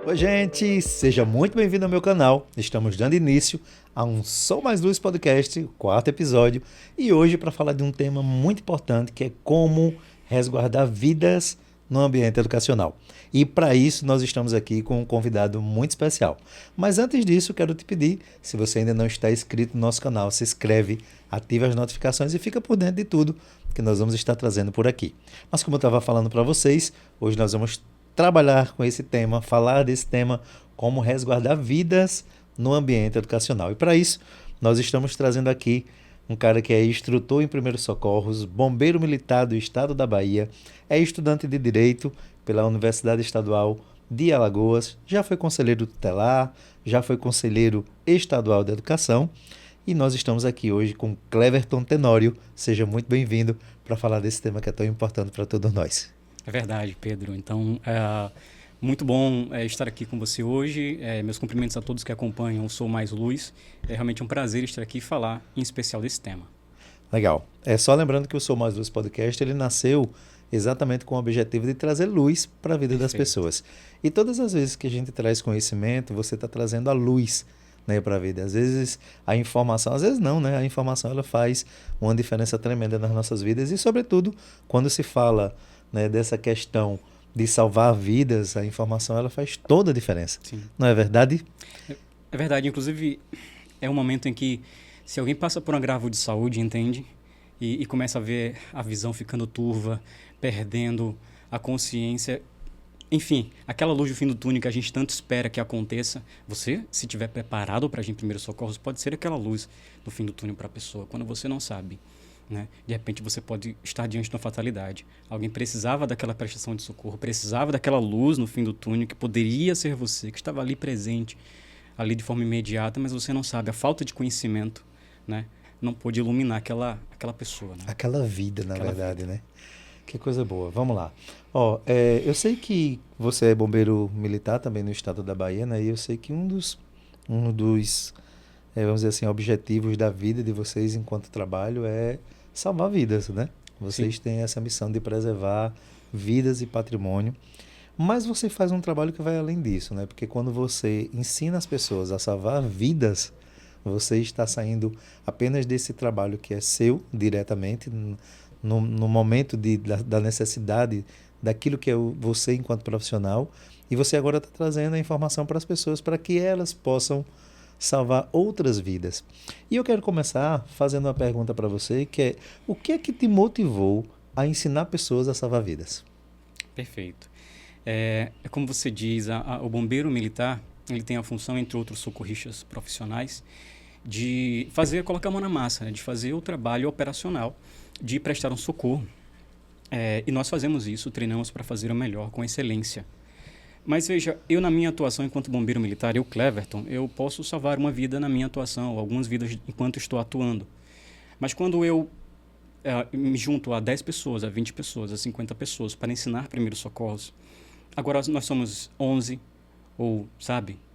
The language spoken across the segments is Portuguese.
Oi, gente! Seja muito bem-vindo ao meu canal. Estamos dando início a um Sou Mais Luz podcast, o quarto episódio, e hoje para falar de um tema muito importante que é como resguardar vidas no ambiente educacional. E para isso nós estamos aqui com um convidado muito especial. Mas antes disso, quero te pedir, se você ainda não está inscrito no nosso canal, se inscreve, ativa as notificações e fica por dentro de tudo que nós vamos estar trazendo por aqui. Mas como eu estava falando para vocês, hoje nós vamos trabalhar com esse tema, falar desse tema, como resguardar vidas no ambiente educacional. E para isso, nós estamos trazendo aqui um cara que é instrutor em primeiros socorros, bombeiro militar do estado da Bahia, é estudante de Direito pela Universidade Estadual de Alagoas, já foi conselheiro tutelar, já foi conselheiro estadual de Educação, e nós estamos aqui hoje com Cleverton Tenório. Seja muito bem-vindo para falar desse tema que é tão importante para todos nós. É verdade, Pedro. Então, muito bom estar aqui com você hoje. Meus cumprimentos a todos que acompanham o Sou Mais Luz. É realmente um prazer estar aqui e falar, em especial, desse tema. Legal. Só lembrando que o Sou Mais Luz podcast, ele nasceu exatamente com o objetivo de trazer luz para a vida das pessoas. E todas as vezes que a gente traz conhecimento, você está trazendo a luz, né, para a vida. Às vezes a informação, às vezes não, né? A informação ela faz uma diferença tremenda nas nossas vidas e, sobretudo, quando se fala, né, dessa questão de salvar vidas, a informação ela faz toda a diferença. Sim. Não é verdade? É verdade. Inclusive, é um momento em que, se alguém passa por um agravo de saúde, entende? E começa a ver a visão ficando turva, perdendo a consciência. Enfim, aquela luz do fim do túnel que a gente tanto espera que aconteça, você, se estiver preparado para agir em primeiros socorros, pode ser aquela luz do fim do túnel para a pessoa, quando você não sabe. Né? De repente você pode estar diante de uma fatalidade. Alguém precisava daquela prestação de socorro, precisava daquela luz no fim do túnel que poderia ser você, que estava ali presente, ali de forma imediata, mas você não sabe. A falta de conhecimento, né, não pôde iluminar aquela pessoa. Né? Aquela vida, na Aquela verdade, vida. né? Que coisa boa. Vamos lá. Eu sei que você é bombeiro militar também no estado da Bahia, né? E eu sei que um dos vamos dizer assim, objetivos da vida de vocês enquanto trabalho é salvar vidas, né? Vocês Sim. têm essa missão de preservar vidas e patrimônio, mas você faz um trabalho que vai além disso, né? Porque quando você ensina as pessoas a salvar vidas, você está saindo apenas desse trabalho que é seu diretamente, no momento da necessidade daquilo que é você enquanto profissional, e você agora está trazendo a informação para as pessoas para que elas possam salvar outras vidas. E eu quero começar fazendo uma pergunta para você, que é: o que é que te motivou a ensinar pessoas a salvar vidas? Perfeito. É como você diz, o bombeiro militar, ele tem a função, entre outros socorristas profissionais, de colocar a mão na massa, né? De fazer o trabalho operacional, de prestar um socorro. E nós fazemos isso, treinamos para fazer o melhor, com excelência. Mas veja, eu na minha atuação enquanto bombeiro militar, eu, Cleverton, eu posso salvar uma vida na minha atuação, algumas vidas enquanto estou atuando. Mas quando eu me junto a 10 pessoas, a 20 pessoas, a 50 pessoas para ensinar primeiros socorros, agora nós somos 11, ou,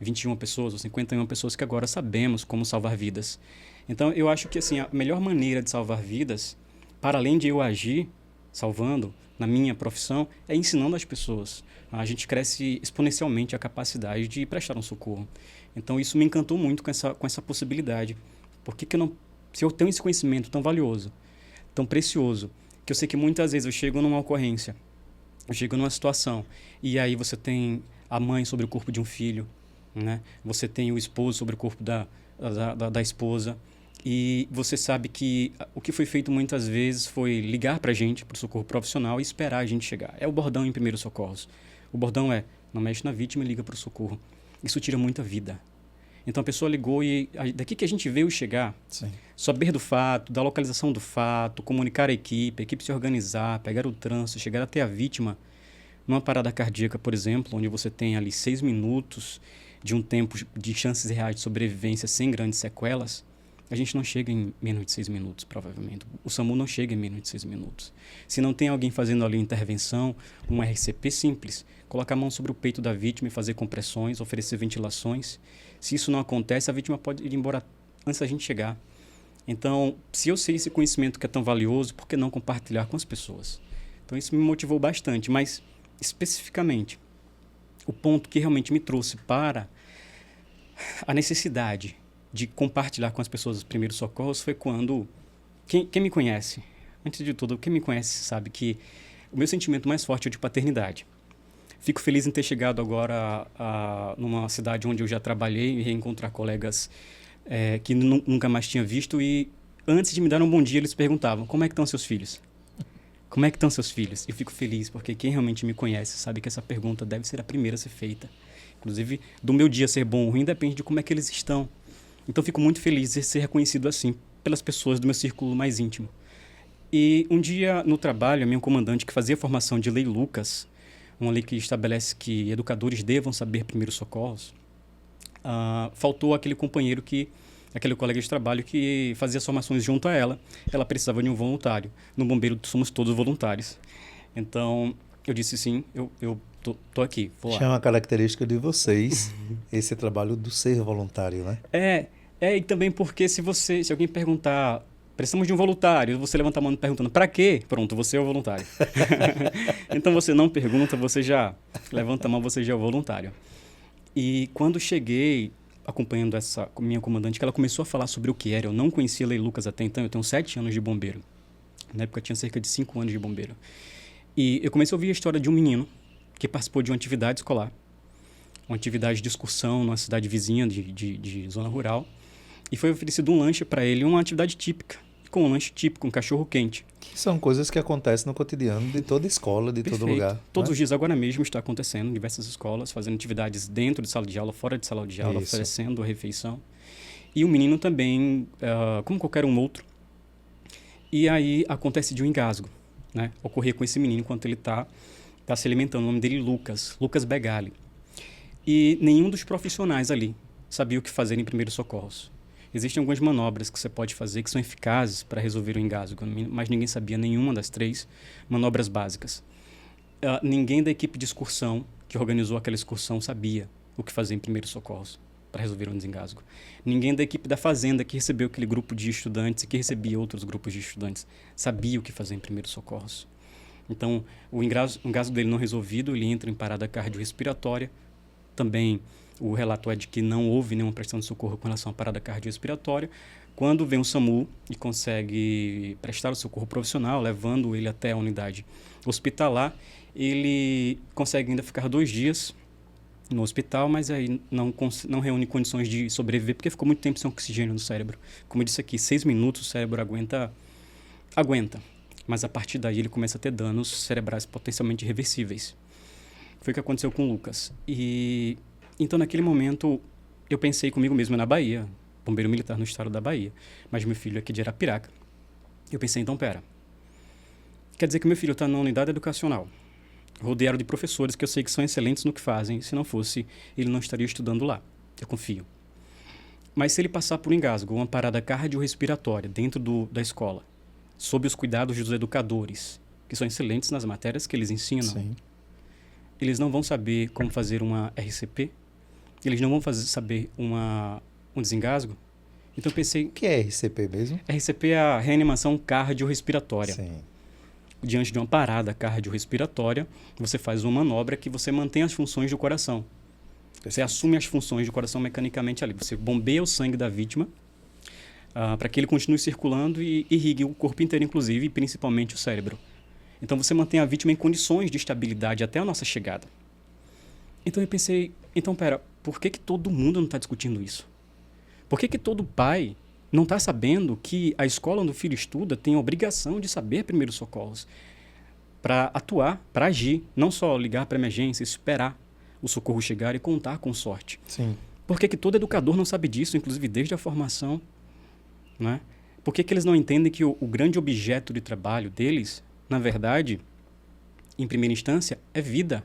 21 pessoas, ou 51 pessoas que agora sabemos como salvar vidas. Então, eu acho que assim, a melhor maneira de salvar vidas, para além de eu agir salvando na minha profissão, é ensinando as pessoas. A gente cresce exponencialmente a capacidade de prestar um socorro. Então, isso me encantou muito com essa possibilidade. Por que não, se eu tenho esse conhecimento tão valioso, tão precioso, que eu sei que muitas vezes eu chego numa ocorrência, eu chego numa situação, e aí você tem a mãe sobre o corpo de um filho, né? Você tem o esposo sobre o corpo da esposa, e você sabe que o que foi feito muitas vezes foi ligar para a gente, para o socorro profissional, e esperar a gente chegar. É o bordão em primeiros socorros. O bordão é: não mexe na vítima e liga para o socorro. Isso tira muita vida. Então a pessoa ligou e daqui que a gente veio chegar, Sim. saber do fato, da localização do fato, comunicar a equipe se organizar, pegar o trânsito, chegar até a vítima. Numa parada cardíaca, por exemplo, onde você tem ali 6 minutos de um tempo de chances reais de sobrevivência sem grandes sequelas, a gente não chega em menos de 6 minutos, provavelmente. O SAMU não chega em menos de 6 minutos. Se não tem alguém fazendo ali intervenção, um RCP simples, colocar a mão sobre o peito da vítima e fazer compressões, oferecer ventilações. Se isso não acontece, a vítima pode ir embora antes da gente chegar. Então, se eu sei esse conhecimento que é tão valioso, por que não compartilhar com as pessoas? Então, isso me motivou bastante, mas especificamente, o ponto que realmente me trouxe para a necessidade de compartilhar com as pessoas os primeiros socorros foi quando... Quem me conhece, antes de tudo, quem me conhece sabe que o meu sentimento mais forte é o de paternidade. Fico feliz em ter chegado agora numa cidade onde eu já trabalhei e reencontrar colegas que nunca mais tinha visto, e antes de me dar um bom dia, eles perguntavam: como é que estão seus filhos? Como é que estão seus filhos? Eu fico feliz, porque quem realmente me conhece sabe que essa pergunta deve ser a primeira a ser feita. Inclusive, do meu dia ser bom ou ruim depende de como é que eles estão. Então, fico muito feliz de ser reconhecido assim pelas pessoas do meu círculo mais íntimo. E um dia, no trabalho, a minha comandante, que fazia a formação de Lei Lucas, uma lei que estabelece que educadores devam saber primeiros socorros, faltou aquele companheiro aquele colega de trabalho que fazia as formações junto a ela. Ela precisava de um voluntário. No Bombeiro somos todos voluntários. Então, eu disse sim, eu tô aqui, vou lá. É uma característica de vocês, esse trabalho do ser voluntário, né? E também porque se alguém perguntar, precisamos de um voluntário, você levanta a mão perguntando, para quê? Pronto, você é o voluntário. Então, você não pergunta, você já levanta a mão, você já é o voluntário. E quando cheguei, acompanhando essa minha comandante, que ela começou a falar sobre o que era, eu não conhecia a Lei Lucas até então, eu tenho 7 anos de bombeiro. Na época, eu tinha cerca de 5 anos de bombeiro. E eu comecei a ouvir a história de um menino que participou de uma atividade escolar, uma atividade de excursão numa cidade vizinha de zona rural, e foi oferecido um lanche para ele, uma atividade típica, com um lanche típico, um cachorro quente. Que são coisas que acontecem no cotidiano de toda escola, de Perfeito. todo lugar. Todos os dias, agora mesmo, está acontecendo em diversas escolas, fazendo atividades dentro de sala de aula, fora de sala de aula, Isso. oferecendo a refeição. E o menino também, como qualquer um outro. E aí acontece de um engasgo, né? Ocorrer com esse menino enquanto ele está se alimentando. O nome dele é Lucas Begali. E nenhum dos profissionais ali sabia o que fazer em primeiros socorros. Existem algumas manobras que você pode fazer que são eficazes para resolver o engasgo, mas ninguém sabia nenhuma das 3 manobras básicas. Ninguém da equipe de excursão que organizou aquela excursão sabia o que fazer em primeiros socorros para resolver um desengasgo. Ninguém da equipe da fazenda que recebeu aquele grupo de estudantes e que recebia outros grupos de estudantes sabia o que fazer em primeiros socorros. Então, o engasgo dele não resolvido, ele entra em parada cardiorrespiratória. Também o relato é de que não houve nenhuma prestação de socorro com relação à parada cardiorrespiratória. Quando vem o SAMU e consegue prestar o socorro profissional, levando ele até a unidade hospitalar, ele consegue ainda ficar 2 dias no hospital, mas aí não reúne condições de sobreviver, porque ficou muito tempo sem oxigênio no cérebro. Como eu disse aqui, 6 minutos o cérebro aguenta, mas a partir daí ele começa a ter danos cerebrais potencialmente irreversíveis. Foi o que aconteceu com o Lucas. E então, naquele momento, eu pensei comigo mesmo na Bahia, bombeiro militar no estado da Bahia, mas meu filho é aqui de Arapiraca. Eu pensei, então, quer dizer que meu filho está na unidade educacional, rodeado de professores que eu sei que são excelentes no que fazem. Se não fosse, ele não estaria estudando lá. Eu confio. Mas se ele passar por um engasgo, uma parada cardiorrespiratória dentro da escola, sob os cuidados dos educadores, que são excelentes nas matérias que eles ensinam, Sim. Eles não vão saber como fazer uma RCP, eles não vão saber um desengasgo. Então eu pensei... O que é RCP mesmo? RCP é a reanimação cardiorrespiratória. Sim. Diante de uma parada cardiorrespiratória, você faz uma manobra que você mantém as funções do coração. Você assume as funções do coração mecanicamente ali. Você bombeia o sangue da vítima para que ele continue circulando e irrigue o corpo inteiro, inclusive, e principalmente o cérebro. Então, você mantém a vítima em condições de estabilidade até a nossa chegada. Então, eu pensei, por que todo mundo não está discutindo isso? Por que todo pai não está sabendo que a escola onde o filho estuda tem a obrigação de saber primeiros socorros para atuar, para agir, não só ligar para a emergência, esperar o socorro chegar e contar com sorte? Sim. Por que todo educador não sabe disso, inclusive desde a formação? Né? Por que eles não entendem que o grande objeto de trabalho deles, na verdade, em primeira instância, é vida,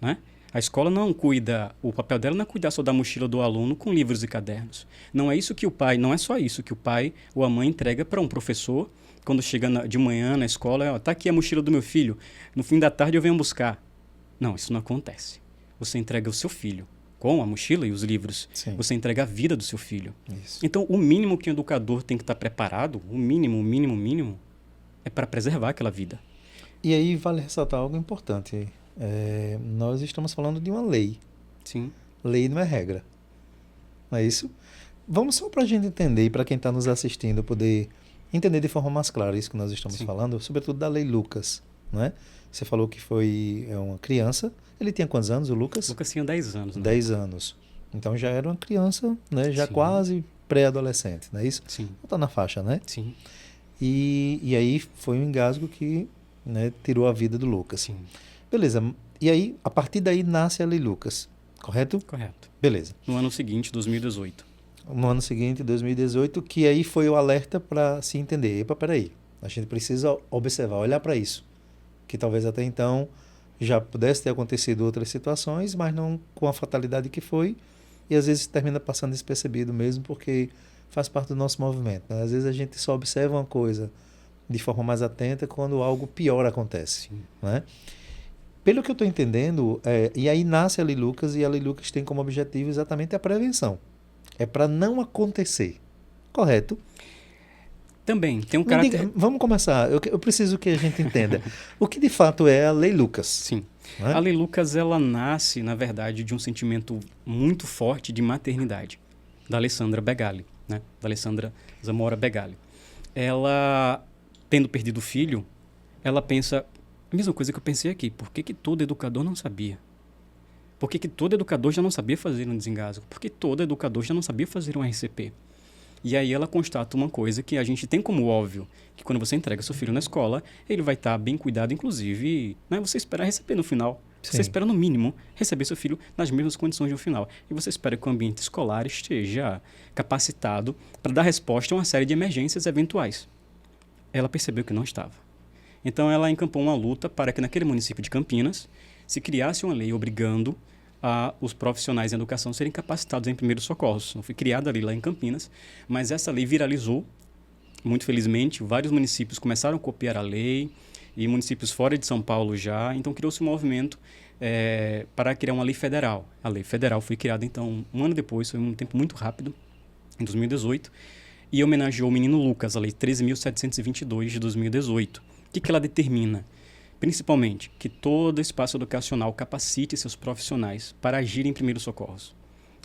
né? A escola não cuida, o papel dela não é cuidar só da mochila do aluno com livros e cadernos. Não é só isso que o pai ou a mãe entrega para um professor quando chega de manhã na escola, tá aqui a mochila do meu filho, no fim da tarde eu venho buscar. Não, isso não acontece. Você entrega o seu filho com a mochila e os livros. Sim. Você entrega a vida do seu filho. Isso. Então, o mínimo que o educador tem que estar preparado, o mínimo, é para preservar aquela vida. E aí vale ressaltar algo importante, nós estamos falando de uma lei. Sim. Lei não é regra. Não é isso? Vamos só para a gente entender e para quem está nos assistindo poder entender de forma mais clara isso que nós estamos Sim. falando, sobretudo da Lei Lucas, não é? Você falou que foi uma criança. Ele tinha quantos anos, o Lucas? Lucas tinha 10 anos, né? 10 anos. Então já era uma criança, né? Já Sim. quase pré-adolescente, não é isso? Sim. Está na faixa, né? Sim. E aí foi um engasgo que, né, tirou a vida do Lucas. Sim. Beleza. E aí, a partir daí, nasce a Lei Lucas, correto? Correto. Beleza. No ano seguinte, 2018. No ano seguinte, 2018, que aí foi o alerta para se entender. Epa, peraí, a gente precisa observar, olhar para isso. Que talvez até então já pudesse ter acontecido outras situações, mas não com a fatalidade que foi. E às vezes termina passando despercebido mesmo, porque faz parte do nosso movimento, né? Às vezes a gente só observa uma coisa de forma mais atenta quando algo pior acontece, Sim. né? Pelo que eu estou entendendo, e aí nasce a Lei Lucas, e a Lei Lucas tem como objetivo exatamente a prevenção. É para não acontecer. Correto? Também tem um Me diga- caráter... vamos começar. Eu preciso que a gente entenda. O que de fato é a Lei Lucas? Sim. Né? A Lei Lucas, ela nasce, na verdade, de um sentimento muito forte de maternidade, da Alessandra Begali, né? Da Alessandra Zamora Begali. Ela, tendo perdido o filho, ela pensa a mesma coisa que eu pensei aqui. Por que que todo educador não sabia? Por que que todo educador já não sabia fazer um desengasgo? Por que todo educador já não sabia fazer um RCP? E aí ela constata uma coisa que a gente tem como óbvio, que quando você entrega seu filho na escola, ele vai estar bem cuidado, inclusive, né? Você espera receber no final. Sim. Você espera, no mínimo, receber seu filho nas mesmas condições de um final. E você espera que o ambiente escolar esteja capacitado para dar resposta a uma série de emergências eventuais. Ela percebeu que não estava. Então ela encampou uma luta para que naquele município de Campinas se criasse uma lei obrigando os profissionais em educação serem capacitados em primeiros socorros. Não foi criada a lei lá em Campinas, mas essa lei viralizou. Muito felizmente, vários municípios começaram a copiar a lei, e municípios fora de São Paulo já. Então criou-se um movimento para criar uma lei federal. A lei federal foi criada, então, um ano depois, foi um tempo muito rápido, em 2018, e homenageou o menino Lucas, a Lei 13.722 de 2018. O que ela determina? Principalmente, que todo espaço educacional capacite seus profissionais para agir em primeiros socorros.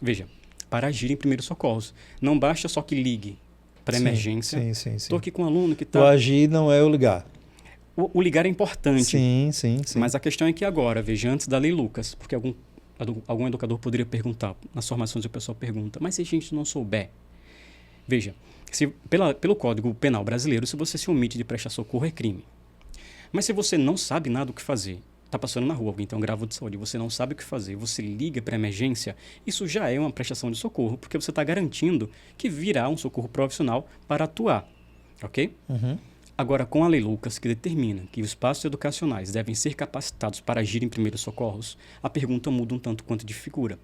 Veja, para agir em primeiros socorros. Não basta só que ligue para emergência. Sim. Estou aqui com um aluno que O está... agir não é o ligar. O ligar é importante. Sim. Mas a questão é que agora, veja, antes da Lei Lucas, porque algum educador poderia perguntar, nas formações o pessoal pergunta, mas se a gente não souber? Veja, pelo Código Penal brasileiro, se você se omite de prestar socorro, é crime. Mas se você não sabe nada o que fazer, está passando na rua, alguém tem um grave de saúde, você não sabe o que fazer, você liga para emergência, isso já é uma prestação de socorro, porque você está garantindo que virá um socorro profissional para atuar, ok? Uhum. Agora, com a Lei Lucas, que determina que os espaços educacionais devem ser capacitados para agir em primeiros socorros, a pergunta muda um tanto quanto de figura.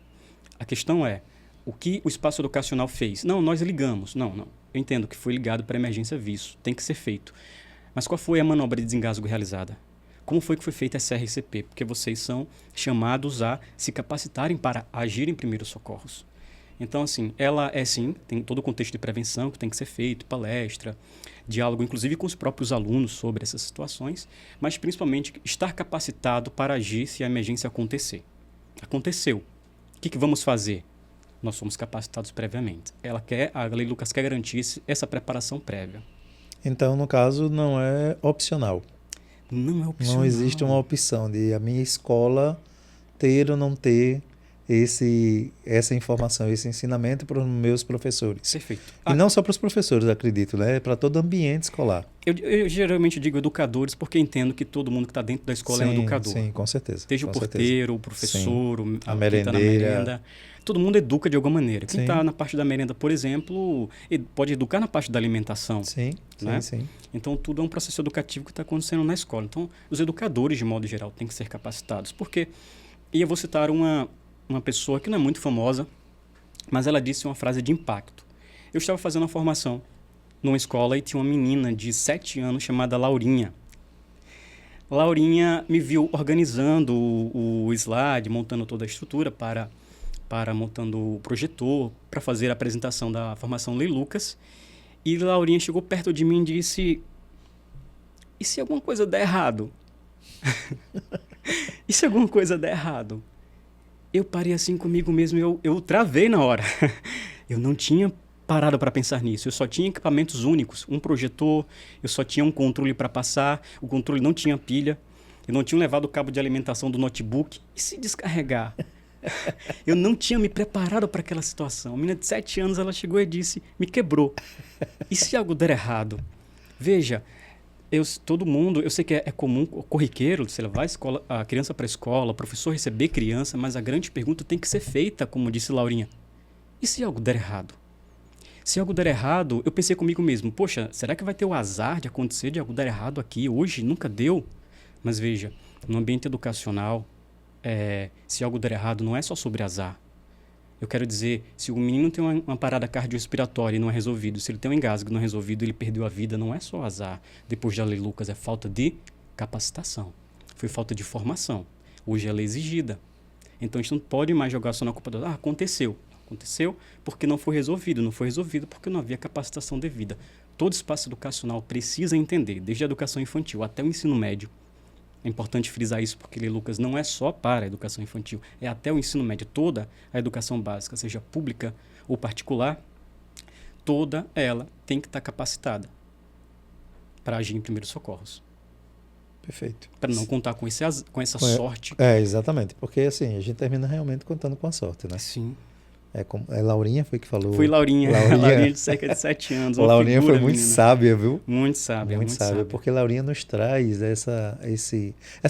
A questão é, o que o espaço educacional fez? Não, nós ligamos. Não. Eu entendo que foi ligado para emergência visto, tem que ser feito. Mas qual foi a manobra de desengasgo realizada? Como foi que foi feita essa RCP? Porque vocês são chamados a se capacitarem para agir em primeiros socorros. Então, assim, ela tem todo o contexto de prevenção que tem que ser feito, palestra, diálogo, inclusive com os próprios alunos sobre essas situações, mas principalmente estar capacitado para agir se a emergência acontecer. Aconteceu. O que vamos fazer? Nós somos capacitados previamente. A Lei Lucas quer garantir essa preparação prévia. Então, no caso, não é opcional. Não é opcional. Não existe uma opção de a minha escola ter ou não ter essa informação, esse ensinamento para os meus professores. Perfeito. E não só para os professores, acredito, né? Para todo ambiente escolar. Eu geralmente digo educadores porque entendo que todo mundo que está dentro da escola é um educador. Sim, com certeza. Seja o porteiro, o professor, a quem tá na merendeira. merenda. Todo mundo educa de alguma maneira. Quem Sim. está na parte da merenda, por exemplo, pode educar na parte da alimentação. Sim. Então, tudo é um processo educativo que está acontecendo na escola. Então, os educadores, de modo geral, têm que ser capacitados. Porque, e eu vou citar uma pessoa que não é muito famosa, mas ela disse uma frase de impacto. Eu estava fazendo uma formação numa escola e tinha uma menina de 7 anos chamada Laurinha. Laurinha me viu organizando o slide, montando toda a estrutura para montando o projetor, para fazer a apresentação da formação Lei Lucas. E Laurinha chegou perto de mim e disse: e se alguma coisa der errado? E se alguma coisa der errado? Eu parei assim comigo mesmo, eu travei na hora. Eu não tinha parado para pensar nisso. Eu só tinha equipamentos únicos, um projetor, eu só tinha um controle para passar, o controle não tinha pilha, eu não tinha levado o cabo de alimentação do notebook. E se descarregar? Eu não tinha me preparado para aquela situação. A menina de 7 anos, ela chegou e disse, me quebrou. E se algo der errado? Veja, todo mundo, eu sei que é comum, corriqueiro, você levar a criança para a escola, o professor receber criança, mas a grande pergunta tem que ser feita, como disse Laurinha. E se algo der errado? Se algo der errado, eu pensei comigo mesmo, poxa, será que vai ter o azar de acontecer de algo dar errado aqui? Hoje nunca deu. Mas veja, no ambiente educacional, se algo der errado, não é só sobre azar. Eu quero dizer, se o menino tem uma parada cardiorrespiratória e não é resolvido, se ele tem um engasgo e não é resolvido, ele perdeu a vida, não é só azar. Depois da lei Lucas, é falta de capacitação. Foi falta de formação. Hoje ela é exigida. Então a gente não pode mais jogar só na culpa do... aconteceu. Aconteceu porque não foi resolvido. Não foi resolvido porque não havia capacitação devida. Todo espaço educacional precisa entender, desde a educação infantil até o ensino médio. É importante frisar isso porque Lei Lucas não é só para a educação infantil, é até o ensino médio. Toda a educação básica, seja pública ou particular, toda ela tem que estar capacitada para agir em primeiros socorros. Perfeito. Para não contar com essa sorte. Exatamente. Porque assim, a gente termina realmente contando com a sorte, né? Sim. Laurinha foi que falou. Foi Laurinha. Laurinha de cerca de 7 anos. Laurinha foi muito sábia, viu? Muito sábia. Muito sábia, porque Laurinha nos traz essa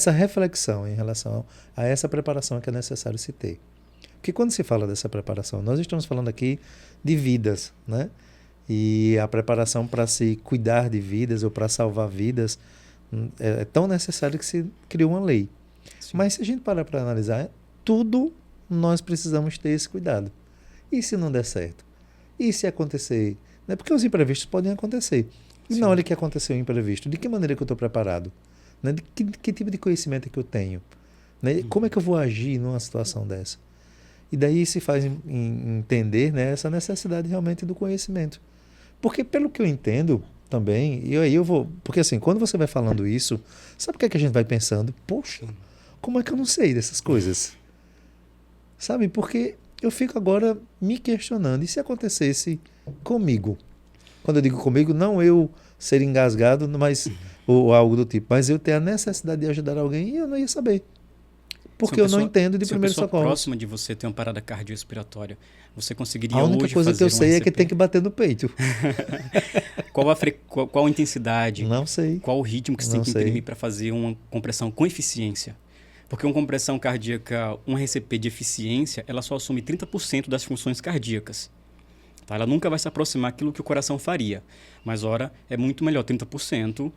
reflexão em relação a essa preparação que é necessário se ter. Porque quando se fala dessa preparação, nós estamos falando aqui de vidas, né? E a preparação para se cuidar de vidas ou para salvar vidas é tão necessário que se criou uma lei. Sim. Mas se a gente parar para analisar, tudo nós precisamos ter esse cuidado. E se não der certo? E se acontecer? Né? Porque os imprevistos podem acontecer. E na hora que aconteceu o imprevisto, de que maneira que eu estou preparado? Né? De que tipo de conhecimento é que eu tenho? Né? Como é que eu vou agir numa situação dessa? E daí se faz entender, né, essa necessidade realmente do conhecimento. Porque pelo que eu entendo também, e aí eu vou... Porque assim, quando você vai falando isso, sabe o que é que a gente vai pensando? Poxa, como é que eu não sei dessas coisas? Sabe? Porque eu fico agora me questionando. E se acontecesse comigo? Quando eu digo comigo, não eu ser engasgado, mas, ou algo do tipo, mas eu ter a necessidade de ajudar alguém e eu não ia saber. Porque eu não entendo de primeiro socorro. Se uma pessoa próxima de você tem uma parada cardiorrespiratória, você conseguiria hoje fazer a única coisa que eu sei é que tem que bater no peito. Qual a intensidade? Não sei. Qual o ritmo que você tem que imprimir para fazer uma compressão com eficiência? Porque uma compressão cardíaca, um RCP de eficiência, ela só assume 30% das funções cardíacas. Tá? Ela nunca vai se aproximar daquilo que o coração faria. Mas, ora, é muito melhor 30%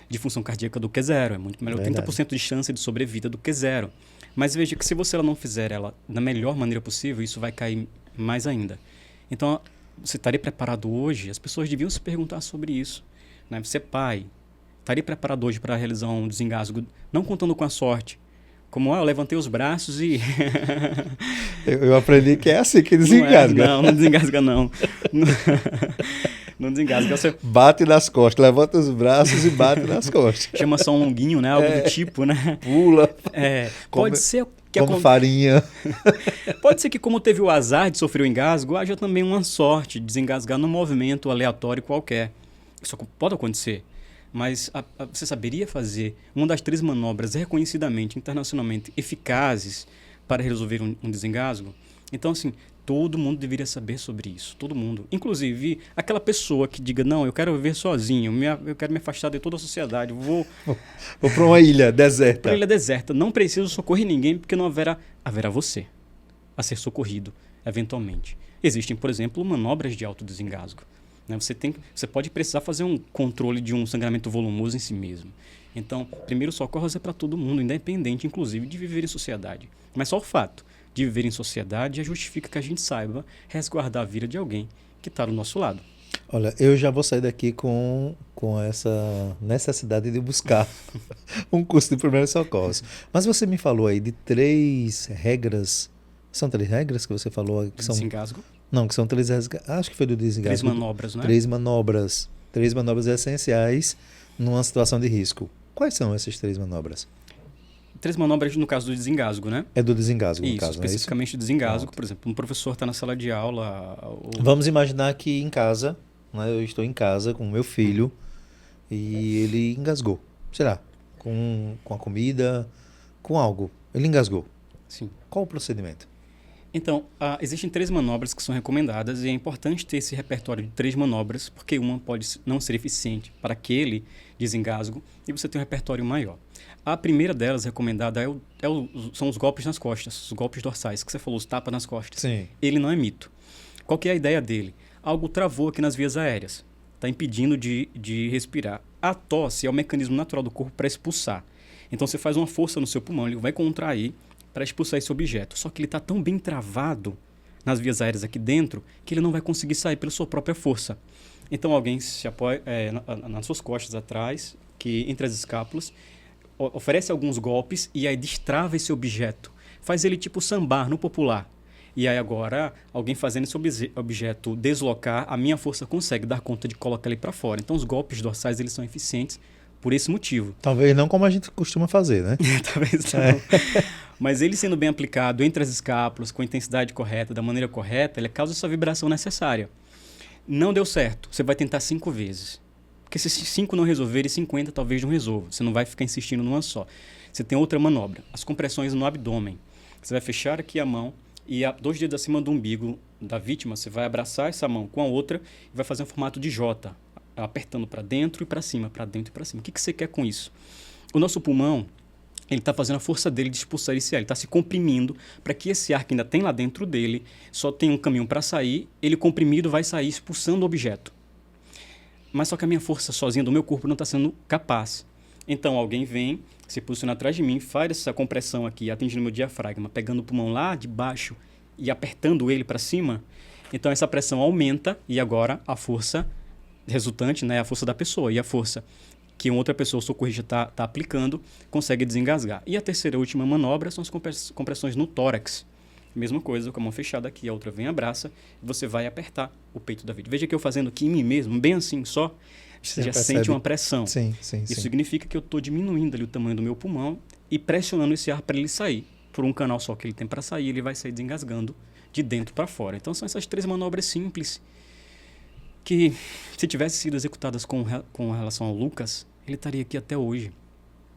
de função cardíaca do que zero. É muito melhor 30% de chance de sobrevida do que zero. Mas veja que se você não fizer ela da melhor maneira possível, isso vai cair mais ainda. Então, você estaria preparado hoje? As pessoas deviam se perguntar sobre isso. Né? Você é pai, estaria preparado hoje para realizar um desengasgo, não contando com a sorte. Como, eu levantei os braços e... eu aprendi que é assim que desengasga. Não desengasga não. Não desengasga. Você... Bate nas costas, levanta os braços e bate nas costas. Chama só um longuinho, né? Algo do tipo, né? Pula. Pode ser que... Come farinha. Pode ser que, como teve o azar de sofrer o engasgo, haja também uma sorte de desengasgar num movimento aleatório qualquer. Isso pode acontecer. Mas você saberia fazer uma das 3 manobras reconhecidamente, internacionalmente eficazes para resolver um desengasgo? Então, assim, todo mundo deveria saber sobre isso. Todo mundo. Inclusive, aquela pessoa que diga, não, eu quero viver sozinho, eu quero me afastar de toda a sociedade, vou para uma ilha deserta. Para uma ilha deserta. Não preciso socorrer ninguém, porque não haverá você a ser socorrido, eventualmente. Existem, por exemplo, manobras de autodesengasgo. Você pode precisar fazer um controle de um sangramento volumoso em si mesmo. Então, primeiro socorros é para todo mundo, independente, inclusive, de viver em sociedade. Mas só o fato de viver em sociedade já justifica que a gente saiba resguardar a vida de alguém que está do nosso lado. Olha, eu já vou sair daqui com essa necessidade de buscar um curso de primeiros socorros. Mas você me falou aí de 3 regras. São 3 regras que você falou? Que são... Desengasgo? Não, que são 3... Acho que foi do desengasgo. 3 manobras, né? 3 manobras. 3 manobras essenciais numa situação de risco. Quais são essas 3 manobras? três manobras no caso do desengasgo, né? É do desengasgo, no Isso, caso, não é isso? especificamente do desengasgo. Pronto. Por exemplo, um professor está na sala de aula... Vamos imaginar que em casa, né, eu estou em casa com o meu filho e ele engasgou. Sei lá, com a comida, com algo. Ele engasgou. Sim. Qual o procedimento? Então, existem três manobras que são recomendadas e é importante ter esse repertório de três manobras, porque uma pode não ser eficiente para aquele desengasgo e você tem um repertório maior. A primeira delas recomendada são os golpes nas costas, os golpes dorsais, que você falou, os tapas nas costas. Sim. Ele não é mito. Qual que é a ideia dele? Algo travou aqui nas vias aéreas, está impedindo de respirar. A tosse é o mecanismo natural do corpo para expulsar. Então, você faz uma força no seu pulmão, ele vai contrair para expulsar esse objeto. Só que ele está tão bem travado nas vias aéreas aqui dentro que ele não vai conseguir sair pela sua própria força. Então, alguém se apoia nas suas costas atrás, que entre as escápulas, oferece alguns golpes e aí destrava esse objeto. Faz ele tipo sambar no popular. E aí agora, alguém fazendo esse objeto deslocar, a minha força consegue dar conta de colocar ele para fora. Então, os golpes dorsais eles são eficientes por esse motivo. Talvez não como a gente costuma fazer, né? Talvez não. Mas ele sendo bem aplicado entre as escápulas, com a intensidade correta, da maneira correta, ele causa essa vibração necessária. Não deu certo, você vai tentar 5 vezes. Porque se 5 não resolverem, 50 talvez não resolva. Você não vai ficar insistindo numa só. Você tem outra manobra, as compressões no abdômen. Você vai fechar aqui a mão e 2 dedos acima do umbigo da vítima, você vai abraçar essa mão com a outra e vai fazer um formato de J, apertando para dentro e para cima, para dentro e para cima. O que você quer com isso? O nosso pulmão, ele está fazendo a força dele de expulsar esse ar. Ele está se comprimindo para que esse ar que ainda tem lá dentro dele só tem um caminho para sair. Ele comprimido vai sair expulsando o objeto. Mas só que a minha força sozinha do meu corpo não está sendo capaz. Então alguém vem, se posiciona atrás de mim, faz essa compressão aqui, atingindo meu diafragma, pegando o pulmão lá de baixo e apertando ele para cima. Então essa pressão aumenta e agora a força resultante, né, a força da pessoa e a força que uma outra pessoa socorrista está aplicando, consegue desengasgar. E a terceira e última manobra são as compressões no tórax. Mesma coisa, com a mão fechada aqui, a outra vem e abraça, e você vai apertar o peito da vítima. Veja que eu fazendo aqui em mim mesmo, bem assim só, você já sente uma pressão. Sim. Isso significa que eu estou diminuindo ali o tamanho do meu pulmão e pressionando esse ar para ele sair. Por um canal só que ele tem para sair, ele vai sair desengasgando de dentro para fora. Então são essas 3 manobras simples que, se tivessem sido executadas com relação ao Lucas, ele estaria aqui até hoje,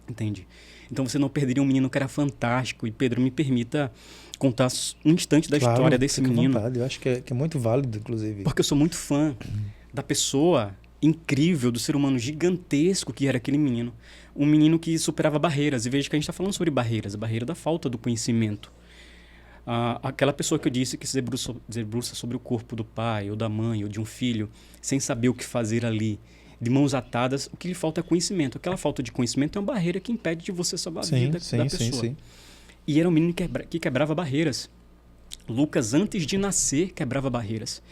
entende? Então você não perderia um menino que era fantástico. E Pedro, me permita contar um instante da história desse menino. Vontade. Eu acho que é muito válido, inclusive. Porque eu sou muito fã da pessoa incrível, do ser humano gigantesco que era aquele menino. Um menino que superava barreiras. E veja que a gente está falando sobre barreiras, a barreira da falta do conhecimento. Aquela pessoa que eu disse que se debruça sobre o corpo do pai ou da mãe ou de um filho, sem saber o que fazer ali, de mãos atadas, o que lhe falta é conhecimento. Aquela falta de conhecimento é uma barreira que impede de você salvar a vida da pessoa. Sim. E era um menino que quebrava barreiras. Lucas, antes de nascer, quebrava barreiras.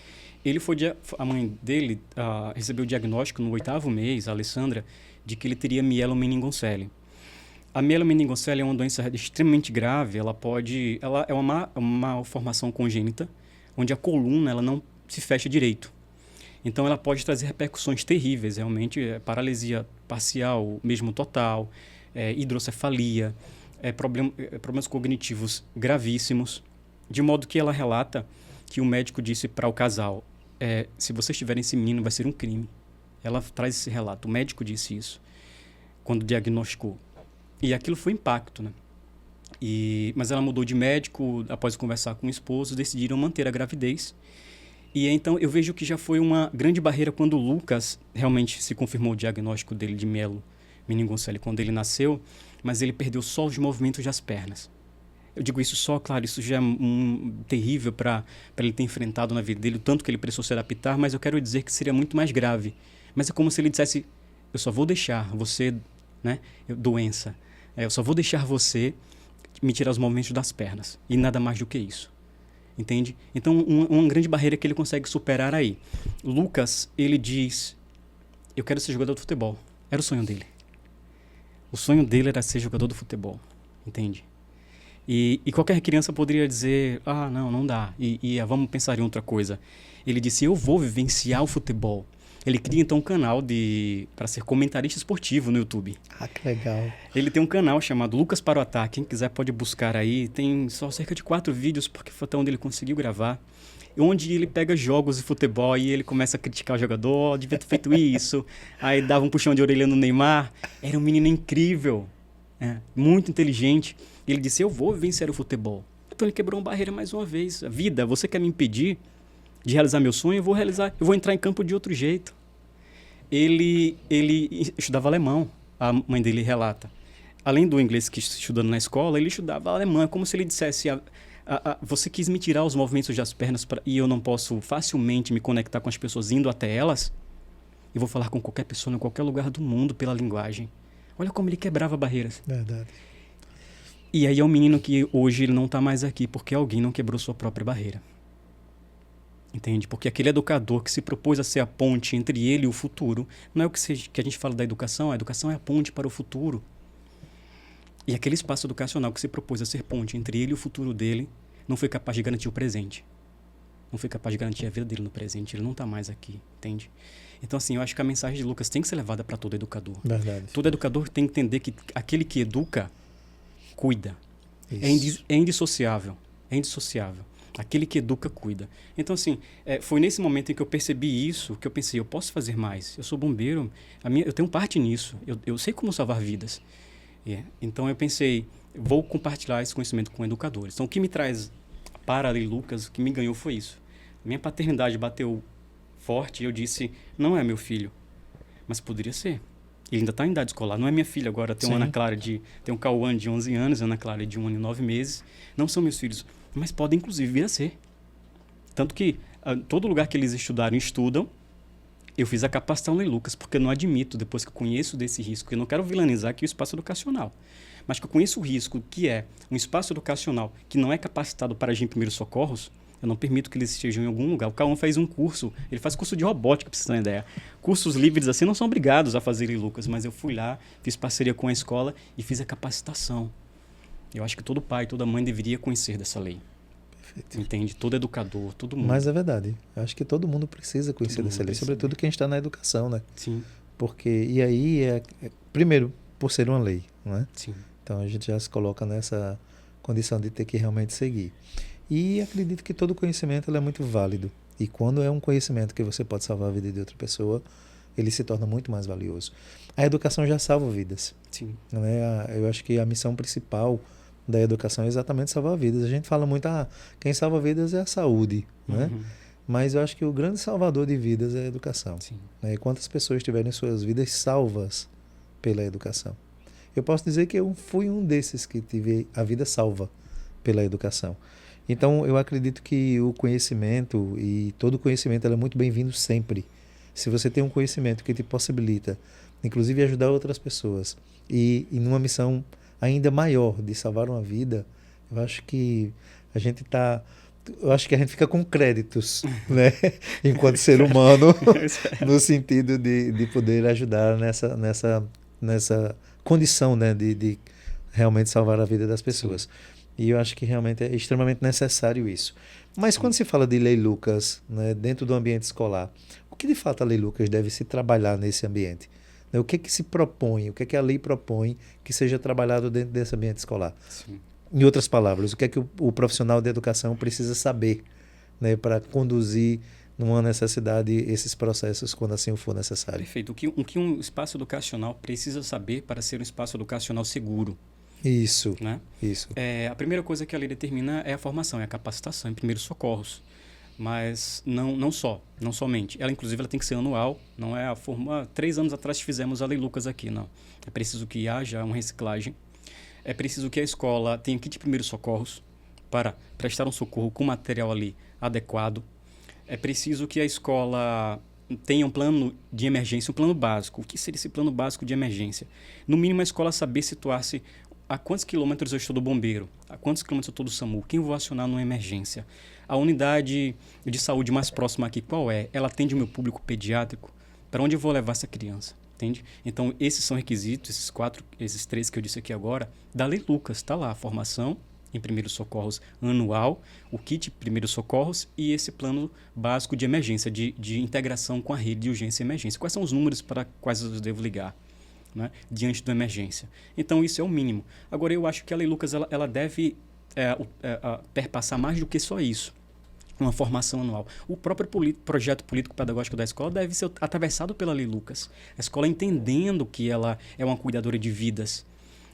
A mãe dele recebeu o diagnóstico no 8º mês, a Alessandra, de que ele teria mielomeningoncele. A mielomeningoncele é uma doença extremamente grave. Ela é uma malformação congênita, onde a coluna ela não se fecha direito. Então, ela pode trazer repercussões terríveis, realmente, paralisia parcial, mesmo total, hidrocefalia, problemas cognitivos gravíssimos, de modo que ela relata que o médico disse para o casal, se vocês tiverem esse menino, vai ser um crime. Ela traz esse relato, o médico disse isso, quando diagnosticou. E aquilo foi impacto, né? Mas ela mudou de médico, após conversar com o esposo, decidiram manter a gravidez. E então eu vejo que já foi uma grande barreira quando o Lucas realmente se confirmou o diagnóstico dele de mielomeningoncele quando ele nasceu, mas ele perdeu só os movimentos das pernas. Eu digo isso só, claro, isso já é terrível para ele ter enfrentado na vida dele, o tanto que ele precisou se adaptar, mas eu quero dizer que seria muito mais grave. Mas é como se ele dissesse, eu só vou deixar você, né, doença, eu só vou deixar você me tirar os movimentos das pernas, e nada mais do que isso. Entende? Então, uma grande barreira que ele consegue superar aí. Lucas, ele diz, eu quero ser jogador de futebol. Era o sonho dele. O sonho dele era ser jogador de futebol. Entende? E qualquer criança poderia dizer, não dá. Vamos pensar em outra coisa. Ele disse, eu vou vivenciar o futebol. Ele cria então um canal para ser comentarista esportivo no YouTube. Ah, que legal. Ele tem um canal chamado Lucas para o Ataque. Quem quiser pode buscar aí. Tem só cerca de 4 vídeos, porque foi até onde ele conseguiu gravar. Onde ele pega jogos de futebol e ele começa a criticar o jogador. Devia ter feito isso. Aí dava um puxão de orelha no Neymar. Era um menino incrível. Muito inteligente. Ele disse, eu vou vencer o futebol. Então ele quebrou uma barreira mais uma vez. A vida, você quer me impedir de realizar meu sonho? Eu vou realizar. Eu vou entrar em campo de outro jeito. Ele estudava alemão, a mãe dele relata. Além do inglês que estudando na escola, ele estudava alemão. É como se ele dissesse, você quis me tirar os movimentos das pernas e eu não posso facilmente me conectar com as pessoas indo até elas? Eu vou falar com qualquer pessoa em qualquer lugar do mundo pela linguagem. Olha como ele quebrava barreiras. Verdade. E aí é um menino que hoje ele não está mais aqui porque alguém não quebrou sua própria barreira. Entende? Porque aquele educador que se propôs a ser a ponte entre ele e o futuro, não é o que a gente fala da educação, a educação é a ponte para o futuro. E aquele espaço educacional que se propôs a ser ponte entre ele e o futuro dele, não foi capaz de garantir o presente. Não foi capaz de garantir a vida dele no presente, ele não está mais aqui, entende? Então, assim, eu acho que a mensagem de Lucas tem que ser levada para todo educador. Verdade. Todo educador tem que entender que aquele que educa, cuida. Isso. É indissociável. É indissociável. Aquele que educa, cuida. Então, assim, foi nesse momento em que eu percebi isso, que eu pensei, eu posso fazer mais. Eu sou bombeiro, eu tenho parte nisso. Eu sei como salvar vidas. Então, eu pensei, vou compartilhar esse conhecimento com educadores. Então, o que me traz para ali, Lucas, o que me ganhou foi isso. Minha paternidade bateu forte e eu disse, não é meu filho, mas poderia ser. Ele ainda está em idade escolar. Não é minha filha agora. Tem uma Ana Clara tem um Cauã de 11 anos, Ana Clara de 1 ano e 9 meses. Não são meus filhos, mas podem, inclusive, vir a ser. Tanto que todo lugar que eles estudam, eu fiz a capacitação em Lucas, porque eu não admito, depois que eu conheço desse risco, eu não quero vilanizar aqui o espaço educacional, mas que eu conheço o risco que é um espaço educacional que não é capacitado para agir em primeiros socorros, eu não permito que eles estejam em algum lugar. O Cauã fez um curso, ele faz curso de robótica, para vocês terem ideia. Cursos livres assim não são obrigados a fazer em Lucas, mas eu fui lá, fiz parceria com a escola e fiz a capacitação. Eu acho que todo pai, toda mãe deveria conhecer dessa lei. Perfeito. Entende? Todo educador, todo mundo. Mas é verdade. Eu acho que todo mundo precisa conhecer dessa lei, sobretudo quem está na educação, né? Sim. Porque, e aí, primeiro, por ser uma lei, não é? Sim. Então a gente já se coloca nessa condição de ter que realmente seguir. E acredito que todo conhecimento ele é muito válido. E quando é um conhecimento que você pode salvar a vida de outra pessoa, ele se torna muito mais valioso. A educação já salva vidas. Sim. Né? Eu acho que a missão principal da educação é exatamente salvar vidas. A gente fala muito, quem salva vidas é a saúde, né? Mas eu acho que o grande salvador de vidas é a educação. Sim. Né? E quantas pessoas tiverem suas vidas salvas pela educação? Eu posso dizer que eu fui um desses que tive a vida salva pela educação. Então, eu acredito que o conhecimento, e todo conhecimento é muito bem-vindo sempre. Se você tem um conhecimento que te possibilita, inclusive, ajudar outras pessoas, e numa missão ainda maior de salvar uma vida, eu acho que a gente fica com créditos, né? Enquanto ser humano, no sentido de poder ajudar nessa condição, né? De realmente salvar a vida das pessoas. E eu acho que realmente é extremamente necessário isso. Mas quando se fala de Lei Lucas, né, dentro do ambiente escolar, o que de fato a Lei Lucas deve se trabalhar nesse ambiente? O que é que se propõe, o que é que a lei propõe que seja trabalhado dentro desse ambiente escolar? Sim. Em outras palavras, o que é que o profissional de educação precisa saber, né, para conduzir numa necessidade esses processos quando assim for necessário? Perfeito. O que um espaço educacional precisa saber para ser um espaço educacional seguro? Isso, né? Isso. A primeira coisa que a lei determina é a formação, é a capacitação em primeiros socorros. Mas não somente. Ela, inclusive, ela tem que ser anual, não é a forma... 3 anos atrás fizemos a Lei Lucas aqui, não. É preciso que haja uma reciclagem. É preciso que a escola tenha kit de primeiros socorros para prestar um socorro com material ali adequado. É preciso que a escola tenha um plano de emergência, um plano básico. O que seria esse plano básico de emergência? No mínimo, a escola saber situar-se a quantos quilômetros eu estou do bombeiro, a quantos quilômetros eu estou do SAMU, quem eu vou acionar numa emergência. A unidade de saúde mais próxima aqui, qual é? Ela atende o meu público pediátrico? Para onde eu vou levar essa criança? Entende? Então, esses são requisitos, esses 3 que eu disse aqui agora, da Lei Lucas. Está lá a formação em primeiros socorros anual, o kit primeiros socorros e esse plano básico de emergência, de integração com a rede de urgência e emergência. Quais são os números para quais eu devo ligar, né, diante da emergência? Então, isso é o mínimo. Agora, eu acho que a Lei Lucas ela deve perpassar mais do que só isso. Uma formação anual. O próprio projeto político-pedagógico da escola deve ser atravessado pela Lei Lucas. A escola entendendo que ela é uma cuidadora de vidas.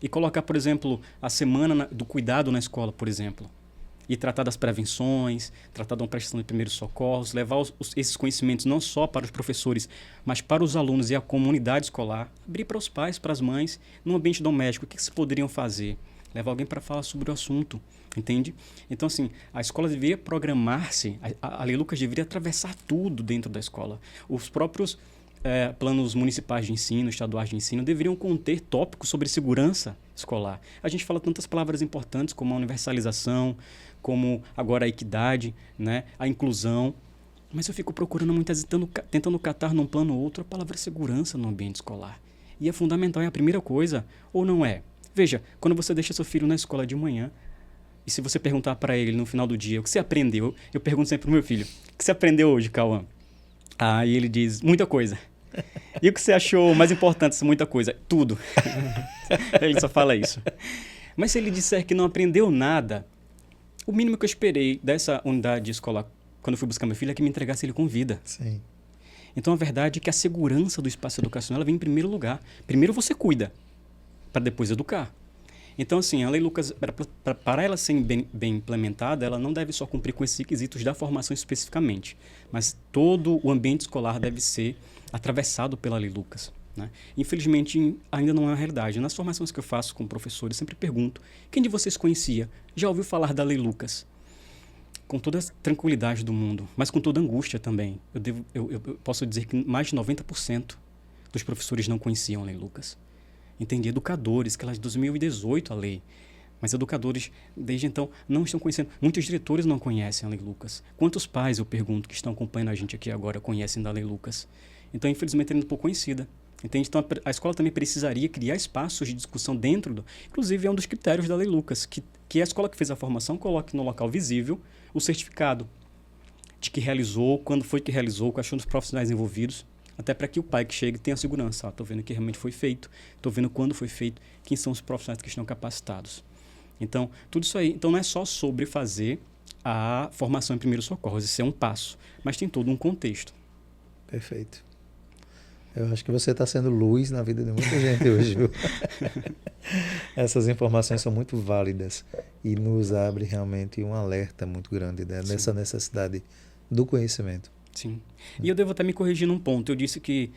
E colocar, por exemplo, a semana do cuidado na escola, por exemplo. E tratar das prevenções, tratar da prestação de primeiros socorros, levar esses conhecimentos não só para os professores, mas para os alunos e a comunidade escolar. Abrir para os pais, para as mães, no ambiente doméstico, o que se poderiam fazer? Levar alguém para falar sobre o assunto, entende? Então, assim, a escola deveria programar-se, a Lei Lucas deveria atravessar tudo dentro da escola. Os próprios planos municipais de ensino, estaduais de ensino, deveriam conter tópicos sobre segurança escolar. A gente fala tantas palavras importantes como a universalização, como agora a equidade, né, a inclusão, mas eu fico procurando muitas vezes, tentando catar num plano ou outro a palavra segurança no ambiente escolar. E é fundamental, é a primeira coisa, ou não é? Veja, quando você deixa seu filho na escola de manhã, e se você perguntar para ele no final do dia o que você aprendeu, eu pergunto sempre para o meu filho, o que você aprendeu hoje, Cauã? Aí ele diz, muita coisa. E o que você achou mais importante, muita coisa? Tudo. Ele só fala isso. Mas se ele disser que não aprendeu nada, o mínimo que eu esperei dessa unidade escolar, quando eu fui buscar meu filho, é que me entregasse ele com vida. Sim. Então, a verdade é que a segurança do espaço educacional ela vem em primeiro lugar. Primeiro você cuida, para depois educar. Então, assim, a Lei Lucas, para ela ser bem implementada, ela não deve só cumprir com esses requisitos da formação especificamente, mas todo o ambiente escolar deve ser atravessado pela Lei Lucas, né? Infelizmente, ainda não é uma realidade. Nas formações que eu faço com professores, sempre pergunto, quem de vocês conhecia? Já ouviu falar da Lei Lucas? Com toda a tranquilidade do mundo, mas com toda a angústia também. Eu posso dizer que mais de 90% dos professores não conheciam a Lei Lucas. Entendi, educadores, que ela é de 2018 a lei, mas educadores desde então não estão conhecendo. Muitos diretores não conhecem a Lei Lucas. Quantos pais, eu pergunto, que estão acompanhando a gente aqui agora, conhecem da Lei Lucas? Então, infelizmente, ela é um pouco conhecida. Entende? Então, a escola também precisaria criar espaços de discussão dentro do... Inclusive, é um dos critérios da Lei Lucas, que a escola que fez a formação coloque no local visível o certificado de que realizou, quando foi que realizou, quais foram os profissionais envolvidos, até para que o pai que chegue tenha segurança. Estou vendo que realmente foi feito, estou vendo quando foi feito, quem são os profissionais que estão capacitados. Então, tudo isso aí. Então, não é só sobre fazer a formação em primeiros socorros, isso é um passo, mas tem todo um contexto. Perfeito. Eu acho que você está sendo luz na vida de muita gente hoje, viu? Essas informações são muito válidas e nos abre realmente um alerta muito grande, né, nessa necessidade do conhecimento. Sim. E eu devo até me corrigir num ponto. Eu disse que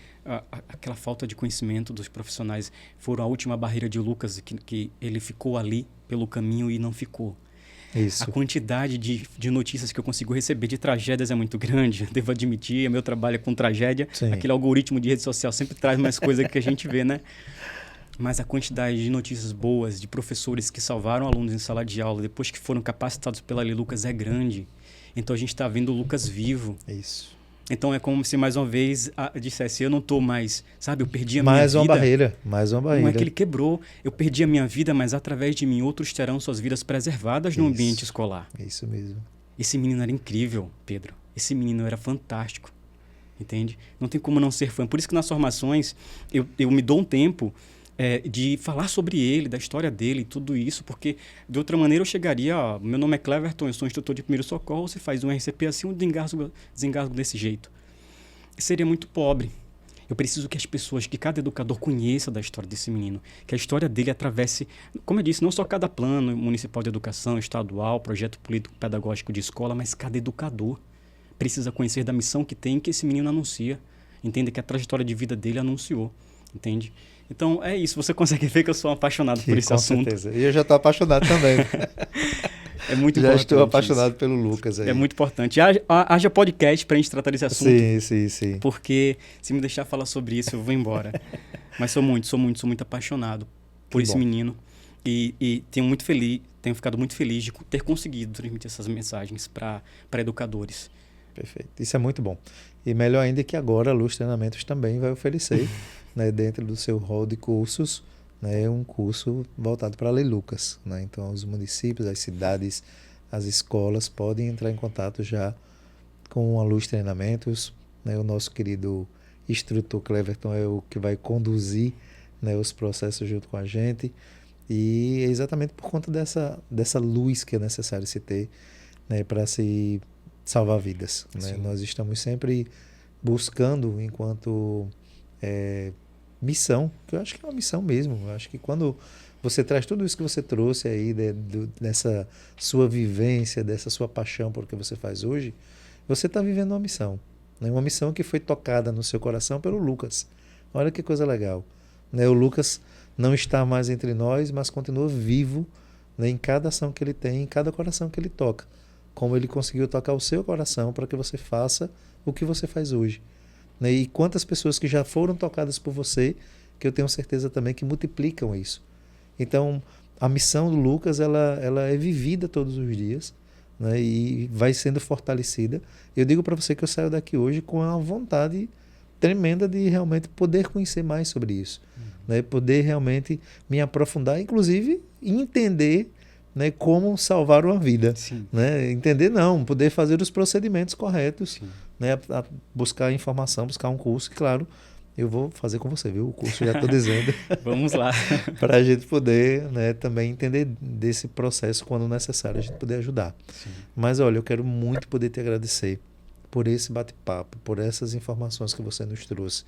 aquela falta de conhecimento dos profissionais foram a última barreira de Lucas, que ele ficou ali pelo caminho e não ficou. Isso. A quantidade de notícias que eu consigo receber de tragédias é muito grande. Eu devo admitir, meu trabalho é com tragédia. Sim. Aquele algoritmo de rede social sempre traz mais coisa que a gente vê, né? Mas a quantidade de notícias boas, de professores que salvaram alunos em sala de aula depois que foram capacitados pela Lei Lucas é grande. Então, a gente está vendo o Lucas vivo. Isso. Então, é como se, mais uma vez, dissesse, eu não estou mais, sabe? Eu perdi a minha vida. Mais uma barreira. Não é que ele quebrou. Eu perdi a minha vida, mas através de mim, outros terão suas vidas preservadas no ambiente escolar. Isso mesmo. Esse menino era incrível, Pedro. Esse menino era fantástico. Entende? Não tem como não ser fã. Por isso que nas formações, eu me dou um tempo... de falar sobre ele, da história dele e tudo isso, porque de outra maneira eu chegaria, meu nome é Cleverton, eu sou instrutor de primeiro socorro, você faz um RCP assim, um desengasgo desse jeito. Seria muito pobre. Eu preciso que as pessoas, que cada educador conheça da história desse menino, que a história dele atravesse, como eu disse, não só cada plano municipal de educação, estadual, projeto político pedagógico de escola, mas cada educador precisa conhecer da missão que tem, que esse menino anuncia. Entende? Que a trajetória de vida dele anunciou. Entende? Então, é isso. Você consegue ver que eu sou apaixonado por esse assunto. Com certeza. E eu já estou apaixonado também. É muito já importante. Já estou apaixonado pelo Lucas aí. É muito importante. Haja podcast para a gente tratar desse assunto. Sim. Porque se me deixar falar sobre isso, eu vou embora. Mas sou muito apaixonado por esse menino. E tenho ficado muito feliz de ter conseguido transmitir essas mensagens para educadores. Perfeito. Isso é muito bom. E melhor ainda que agora a Luz Treinamentos também vai oferecer, né, dentro do seu hall de cursos, né, é um curso voltado para a Lei Lucas, né? Então, os municípios, as cidades, as escolas podem entrar em contato já com a Luz Treinamentos, né? O nosso querido instrutor Cleverton é o que vai conduzir, né, os processos junto com a gente, e é exatamente por conta dessa luz que é necessário se ter, né, para se salvar vidas, né? Nós estamos sempre buscando, enquanto missão, que eu acho que é uma missão mesmo. Eu acho que quando você traz tudo isso que você trouxe aí, dessa sua vivência, dessa sua paixão por o que você faz hoje, você está vivendo uma missão, né? Uma missão que foi tocada no seu coração pelo Lucas. Olha que coisa legal, né? O Lucas não está mais entre nós, mas continua vivo, né, em cada ação que ele tem, em cada coração que ele toca. Como ele conseguiu tocar o seu coração para que você faça o que você faz hoje, né? E quantas pessoas que já foram tocadas por você, que eu tenho certeza também que multiplicam isso. Então, a missão do Lucas, ela é vivida todos os dias, né? E vai sendo fortalecida. Eu digo para você que eu saio daqui hoje com uma vontade tremenda de realmente poder conhecer mais sobre isso, né? Poder realmente me aprofundar, inclusive entender, né, como salvar uma vida, né? Entender não, poder fazer os procedimentos corretos, né? Buscar informação, buscar um curso, que, claro, eu vou fazer com você, viu? O curso já estou dizendo. Vamos lá. Para a gente poder, né, também entender desse processo quando necessário, a gente poder ajudar. Sim. Mas olha, eu quero muito poder te agradecer por esse bate-papo, por essas informações que você nos trouxe.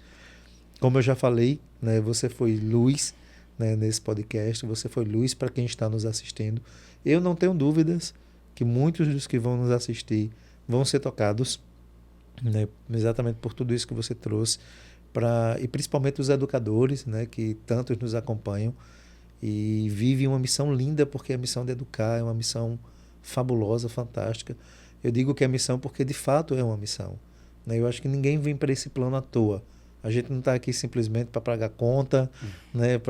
Como eu já falei, né, você foi luz, né, nesse podcast, você foi luz para quem está nos assistindo. Eu não tenho dúvidas que muitos dos que vão nos assistir vão ser tocados, né, exatamente por tudo isso que você trouxe, e principalmente os educadores, né, que tantos nos acompanham e vivem uma missão linda, porque a missão de educar é uma missão fabulosa, fantástica. Eu digo que é missão porque de fato é uma missão, né? Eu acho que ninguém vem para esse plano à toa. A gente não está aqui simplesmente para pagar conta, né,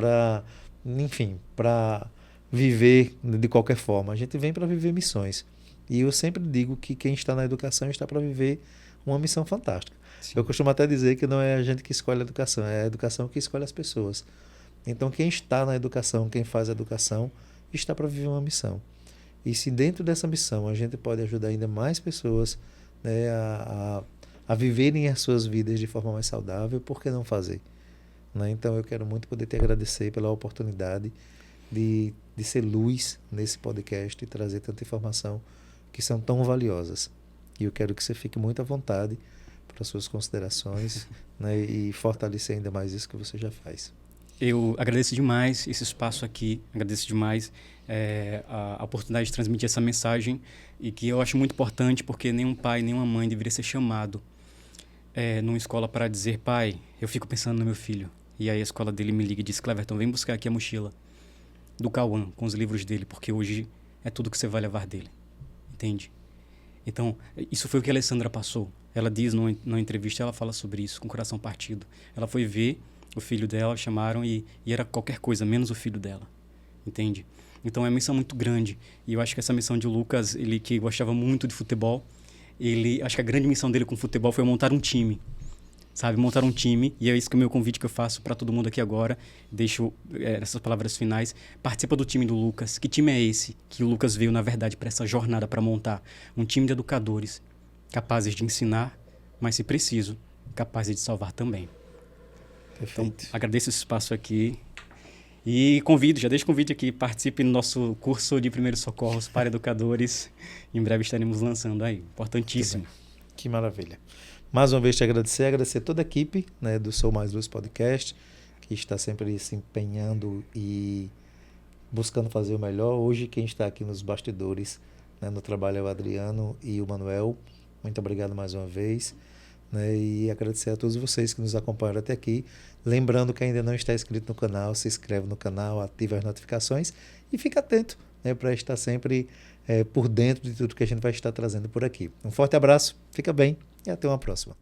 enfim, para viver de qualquer forma. A gente vem para viver missões. E eu sempre digo que quem está na educação está para viver uma missão fantástica. Sim. Eu costumo até dizer que não é a gente que escolhe a educação, é a educação que escolhe as pessoas. Então, quem está na educação, quem faz a educação, está para viver uma missão. E se dentro dessa missão a gente pode ajudar ainda mais pessoas, né, a viverem as suas vidas de forma mais saudável, por que não fazer? Né? Então, eu quero muito poder te agradecer pela oportunidade de ser luz nesse podcast e trazer tanta informação que são tão valiosas. E eu quero que você fique muito à vontade para suas considerações, né, e fortalecer ainda mais isso que você já faz. Eu agradeço demais esse espaço aqui, agradeço demais a oportunidade de transmitir essa mensagem, e que eu acho muito importante, porque nenhum pai, nenhuma mãe deveria ser chamado numa escola para dizer: pai, eu fico pensando no meu filho. E aí a escola dele me liga e diz: Cleverton, vem buscar aqui a mochila do Cauã com os livros dele, porque hoje é tudo que você vai levar dele. Entende? Então, isso foi o que a Alessandra passou. Ela diz numa entrevista, ela fala sobre isso, com o coração partido. Ela foi ver o filho dela, chamaram e era qualquer coisa, menos o filho dela. Entende? Então, é uma missão muito grande. E eu acho que essa missão de Lucas, ele que gostava muito de futebol, acho que a grande missão dele com o futebol foi montar um time. Sabe? Montar um time. E é isso que é o meu convite que eu faço para todo mundo aqui agora. Deixo essas palavras finais. Participa do time do Lucas. Que time é esse que o Lucas veio, na verdade, para essa jornada, para montar? Um time de educadores capazes de ensinar, mas, se preciso, capazes de salvar também. Perfeito. Então, agradeço esse espaço aqui e já deixo o convite aqui, participe no nosso curso de primeiros socorros para educadores. Em breve estaremos lançando aí, importantíssimo. Que maravilha. Mais uma vez te agradecer toda a equipe, né, do Sou Mais Luz Podcast, que está sempre se empenhando e buscando fazer o melhor. Hoje quem está aqui nos bastidores, né, no trabalho é o Adriano e o Manuel. Muito obrigado mais uma vez, né, e agradecer a todos vocês que nos acompanharam até aqui. Lembrando que ainda não está inscrito no canal, se inscreve no canal, ativa as notificações e fica atento, né, para estar sempre por dentro de tudo que a gente vai estar trazendo por aqui. Um forte abraço, fica bem e até uma próxima.